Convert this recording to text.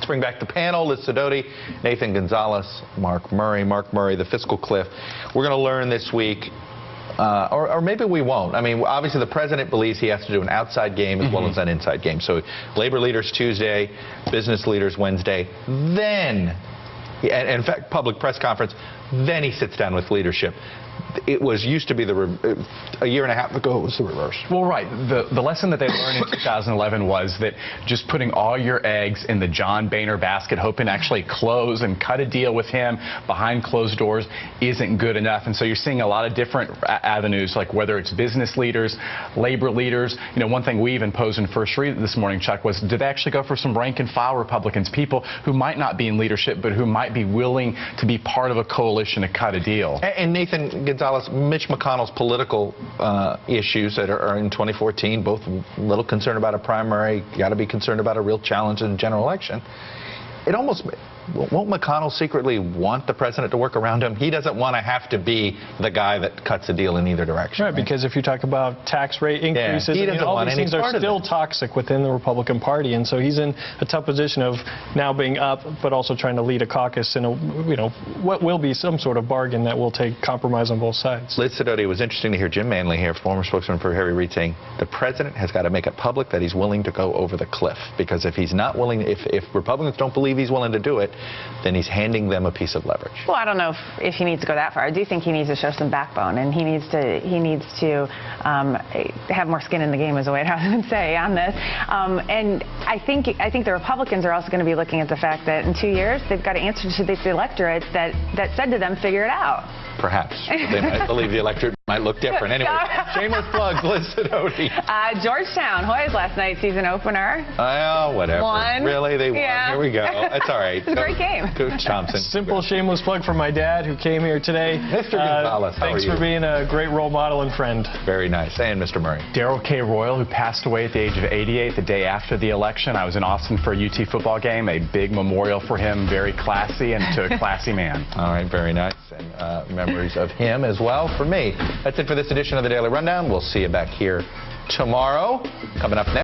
bring back the panel. Liz Sidoti, Nathan Gonzales, Mark Murray. Mark Murray, the fiscal cliff. We're going to learn this week, or maybe we won't. I mean, obviously the president believes he has to do an outside game as well as an inside game. So labor leaders Tuesday, business leaders Wednesday, then, and in fact, public press conference, then he sits down with leadership. It used to be a year and a half ago, it was the reverse. Well, right. The lesson that they learned in 2011 was that just putting all your eggs in the John Boehner basket, hoping to actually close and cut a deal with him behind closed doors isn't good enough. And so you're seeing a lot of different avenues, like whether it's business leaders, labor leaders. You know, one thing we even posed in First Read this morning, Chuck, was did they actually go for some rank and file Republicans, people who might not be in leadership but who might be willing to be part of a coalition to cut a deal? And Nathan Gonzales, Mitch McConnell's political issues that are in 2014, both a little concerned about a primary, got to be concerned about a real challenge in the general election. It almost, won't McConnell secretly want the president to work around him? He doesn't want to have to be the guy that cuts a deal in either direction. Right, because if you talk about tax rate increases, all these things are still toxic within the Republican Party, and so he's in a tough position of now being up, but also trying to lead a caucus in a, what will be some sort of bargain that will take compromise on both sides. Liz Sidoti, it was interesting to hear Jim Manley here, former spokesman for Harry Reid, saying the president has got to make it public that he's willing to go over the cliff, because if he's not willing, if Republicans don't believe he's willing to do it, then he's handing them a piece of leverage. Well, I don't know if he needs to go that far. I do think he needs to show some backbone, and he needs to have more skin in the game, is the way I would say on this. And I think the Republicans are also going to be looking at the fact that in 2 years they've got to answer to this electorate that said to them, figure it out. Perhaps they might believe the electorate might look different. Anyway, shameless plugs. Liz Sidoti. Georgetown Hoyas last night, season opener. Oh, whatever. Won. Really, they won. Yeah. Here we go. That's all right. It's a great game. Coach Thompson. Simple shameless plug for my dad who came here today. Mr. Gonzales, how thanks are you? for being a great role model and friend. Very nice. And Mr. Murray. Darrell K. Royal, who passed away at the age of 88 the day after the election. I was in Austin for a UT football game, a big memorial for him, very classy and to a classy man. All right, very nice. And memories of him as well for me. That's it for this edition of the Daily Rundown. We'll see you back here tomorrow. Coming up next.